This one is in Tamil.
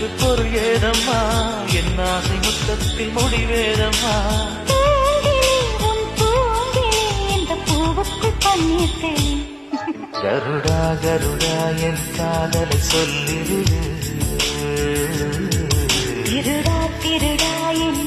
சொல்லுக்கு பொருள் ஏதம்மா என் ஆசை முத்தத்தில் முடிவேதம்மா கருடா கருடா என் காதலை சொல்லிடு திருடா திருடா என்